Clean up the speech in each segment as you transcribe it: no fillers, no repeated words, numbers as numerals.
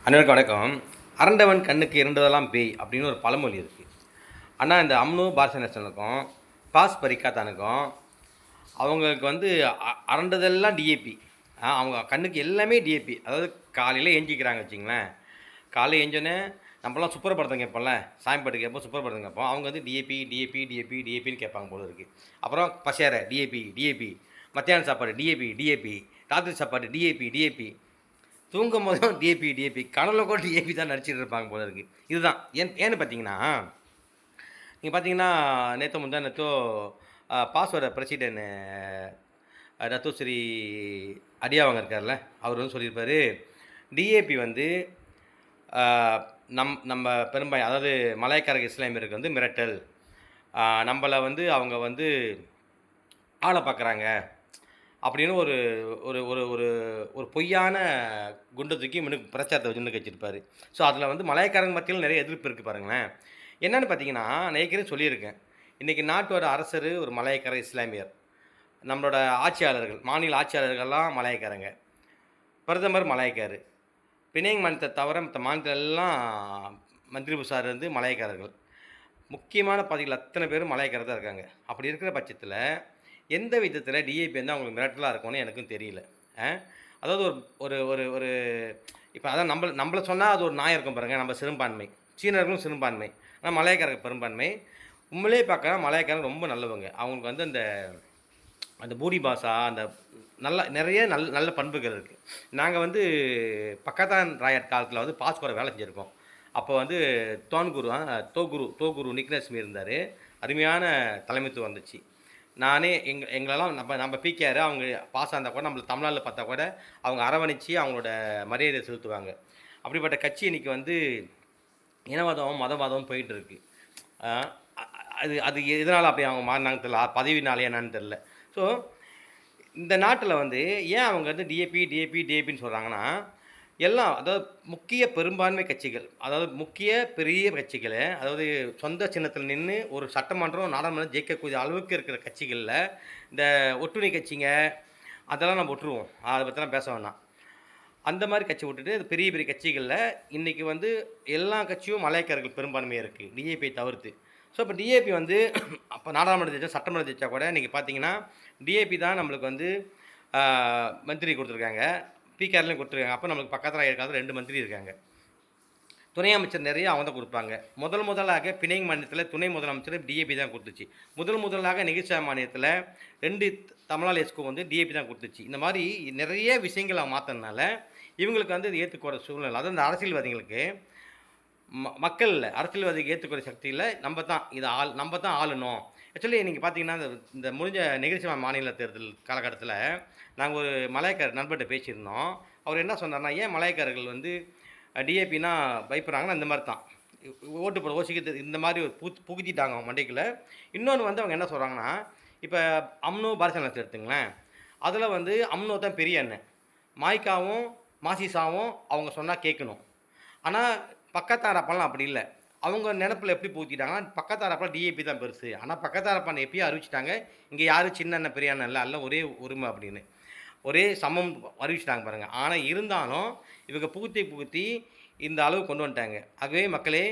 அனைவருக்கும் வணக்கம். "அரண்டவன் கண்ணுக்கு இரண்டுதெல்லாம் பேய்" அப்படின்னு ஒரு பழமொழி இருக்குது. ஆனால் இந்த அம்னு பாரதிய நேஷனலுக்கும் பாஸ் பரிக்காத்தானுக்கும் அவங்களுக்கு வந்து அரண்டதெல்லாம் டிஏபி. அவங்க கண்ணுக்கு எல்லாமே டிஏபி. அதாவது காலையில் ஏஞ்சிக்கிறாங்க வச்சிங்களேன். காலையில் ஏஞ்சோன்னே நம்மலாம் சுப்பரபடுத்தம் கேட்போம்ல, சாமி பாட்டு கேட்போம், சுப்பரபடுத்தம் கேட்போம். அவங்க வந்து டிஏபி டிஏபி டிஏபி டிஏபின்னு கேட்பாங்க போல இருக்குது. அப்புறம் பசியார டிஏபி டிஏபி, மத்தியான சாப்பாடு டிஏபி டிஏபி, ராத்திரி சாப்பாடு டிஏபி டிஏபி, தூங்கும் போதும் டிஏபி டிஏபி, கனவுல கூட டிஏபி தான் நடிச்சிட்டு இருப்பாங்க போல இருக்குது. இதுதான் ஏன்னு பார்த்தீங்கன்னா, நீங்கள் பார்த்தீங்கன்னா நேற்று முந்தா நேற்றோ பாஸ்வேர்டை பிரசிடென்ட் ரத்தோஸ்ரீ அடியாவங்க இருக்கார்ல, அவர் வந்து சொல்லியிருப்பார், டிஏபி வந்து நம்ம பெரும்பாய் அதாவது மலாய்க்காரக இஸ்லாமியருக்கு வந்து மிரட்டல், நம்மளை வந்து அவங்க வந்து ஆளை பார்க்குறாங்க அப்படின்னு ஒரு ஒரு ஒரு ஒரு ஒரு பொய்யான குண்டை தூக்கி முன்னுக்கு பிரச்சாரத்தை முன்னுக்கு வச்சுருப்பார். ஸோ அதில் வந்து மலாய்க்காரங்க மத்தியில் நிறைய எதிர்ப்பு இருக்குது பாருங்களேன். என்னென்னு பார்த்தீங்கன்னா, நான் ஏற்கனவே சொல்லியிருக்கேன், இன்றைக்கி நாட்டோட அரசர் ஒரு மலாய்க்கார இஸ்லாமியர், நம்மளோட ஆட்சியாளர்கள் மாநில ஆட்சியாளர்கள்லாம் மலாய்க்காரங்க, பிரதமர் மலாய்க்காரு, பிணைங் மாநிலத்தை தவிர மற்ற மாநிலத்திலெல்லாம் மந்திரி புசார் வந்து மலாய்க்காரர்கள், முக்கியமான பதவிகள் அத்தனை பேரும் மலாய்க்காரர் தான் இருக்காங்க. அப்படி இருக்கிற பட்சத்தில் எந்த விதத்தில் டிஏபி வந்து அவங்களுக்கு மிரட்டலாக இருக்கும்னு எனக்கும் தெரியல. அதாவது ஒரு ஒரு ஒரு ஒரு இப்போ அதான் நம்மள சொன்னால் அது ஒரு நியாயம் இருக்கும் பாருங்கள். நம்ம சிறுபான்மை, சீனர்களும் சிறுபான்மை, ஆனால் மலாய்க்காரர்கள் பெரும்பான்மை. உண்மையிலே பார்க்க மலாய்க்காரங்க ரொம்ப நல்லவங்க. அவங்களுக்கு வந்து அந்த அந்த பூடி பாஷா, அந்த நிறைய நல்ல பண்புகள் இருக்குது. நாங்கள் வந்து பக்கத்தான் ராயட் காலத்தில் வந்து பாஸ்கோரை வேலை செஞ்சுருக்கோம். அப்போ வந்து தோகுரு நிக்னஸ்மி இருந்தார். அருமையான தலைமைத்துவம் வந்துச்சு. நானே எங்களெல்லாம் நம்ம பிகேஆர் அவங்க பாஸ் இருந்தால் கூட நம்மள தமிழ்நாட்டில் பார்த்தா கூட அவங்க அரவணைச்சு அவங்களோட மரியாதை செலுத்துவாங்க. அப்படிப்பட்ட கட்சி இன்றைக்கி வந்து இனவாதமும் மதவாதமும் போயிட்டுருக்கு. அது அது எதனால் அப்படி அவங்க மாறினாங்க தெரியல, பதவினாலே என்னன்னு தெரில. ஸோ இந்த நாட்டில் வந்து ஏன் அவங்க வந்து டிஏபின்னு சொல்கிறாங்கன்னா, எல்லாம் அதாவது முக்கிய பெரும்பான்மை கட்சிகள், அதாவது முக்கிய பெரிய கட்சிகளை, அதாவது சொந்த சின்னத்தில் நின்று ஒரு சட்டமன்றம் நாடாளுமன்றம் ஜெயிக்கக்கூடிய அளவுக்கு இருக்கிற கட்சிகளில் இந்த ஒட்டுணி கட்சிங்க அதெல்லாம் நம்ம விட்டுருவோம், அதை பற்றிலாம் பேச வேணாம். அந்த மாதிரி கட்சி விட்டுட்டு பெரிய பெரிய கட்சிகளில் இன்றைக்கி வந்து எல்லா கட்சியும் மலாய்க்காரர்கள் பெரும்பான்மையாக இருக்குது, டிஏபியை தவிர்த்து. ஸோ இப்போ டிஏபி வந்து அப்போ நாடாளுமன்றம் ஜெயிச்சா சட்டமன்றம் ஜெயிச்சா கூட இன்றைக்கி பார்த்தீங்கன்னா டிஏபி தான் நம்மளுக்கு வந்து மந்திரி கொடுத்துருக்காங்க, பிகேஆர்லையும் கொடுத்துருக்காங்க. அப்போ நம்மளுக்கு பக்கத்தில் இருக்காது 2 மந்திரி இருக்காங்க. துணை அமைச்சர் நிறைய அவங்க தான் கொடுப்பாங்க. முதலாக பிணைங் மாநிலத்தில் துணை முதலமைச்சர் டிஏபி தான் கொடுத்துச்சு. முதலாக நெகிழ்ச்சா மாநிலத்தில் 2 தமிழ்நாடு எஸ்கோ வந்து டிஏபி தான் கொடுத்துச்சு. இந்த மாதிரி நிறைய விஷயங்களை மாற்றினால இவங்களுக்கு வந்து இது ஏற்றுக்கோற சூழ்நிலை. அதாவது இந்த அரசியல்வாதிகளுக்கு மக்கள் அரசியல்வாதிக்கு ஏற்றுக்கிற சக்தியில் நம்ம தான் ஆளணும். ஆக்சுவலி நீங்கள் பார்த்தீங்கன்னா இந்த முடிஞ்ச நெகிழ்ச்சி மாநில தேர்தல் காலகட்டத்தில் நாங்கள் ஒரு மலாய்க்காரர் நண்பர்கிட்ட பேசியிருந்தோம். அவர் என்ன சொன்னார்னா, ஏன் மலாய்க்காரர்கள் வந்து டிஏபின்னா பயப்படுறாங்கன்னா இந்த மாதிரி தான் ஓட்டு போட யோசிக்கிறது, இந்த மாதிரி ஒரு புகுத்திட்டாங்க அவங்க மண்டைக்குள்ள. இன்னொன்று வந்து அவங்க என்ன சொல்கிறாங்கன்னா, இப்போ அம்னோ பாரதிய எடுத்துங்களேன், அதில் வந்து அம்னோ தான் பெரிய அண்ணன், மாய்க்காவும் மாசிசாவும் அவங்க சொன்னால் கேட்கணும். ஆனால் பக்கத்தாரப்பெல்லாம் அப்படி இல்லை. அவங்க நினப்பில் எப்படி பூத்திட்டாங்கன்னா, பக்கத்தாரப்பெல்லாம் டிஏபி தான் பெருசு. ஆனால் பக்கத்தாரப்பான் எப்பயோ அறிவிச்சிட்டாங்க, இங்கே யாரும் சின்ன அண்ணன் பெரிய அண்ணன் இல்லை, எல்லாம் ஒரே உரிமை அப்படின்னு, ஒரே சமம் அறிவிச்சிட்டாங்க பாருங்கள். ஆனால் இருந்தாலும் இவங்க புகுத்தி இந்த அளவு கொண்டு வந்துட்டாங்க. ஆகவே மக்களே,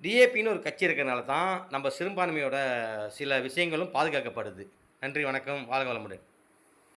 டிஏபின்னு ஒரு கட்சி இருக்கிறனால தான் நம்ம சிறுபான்மையோட சில விஷயங்களும் பாதுகாக்கப்படுது. நன்றி, வணக்கம், வாழ்க வளமுடன்.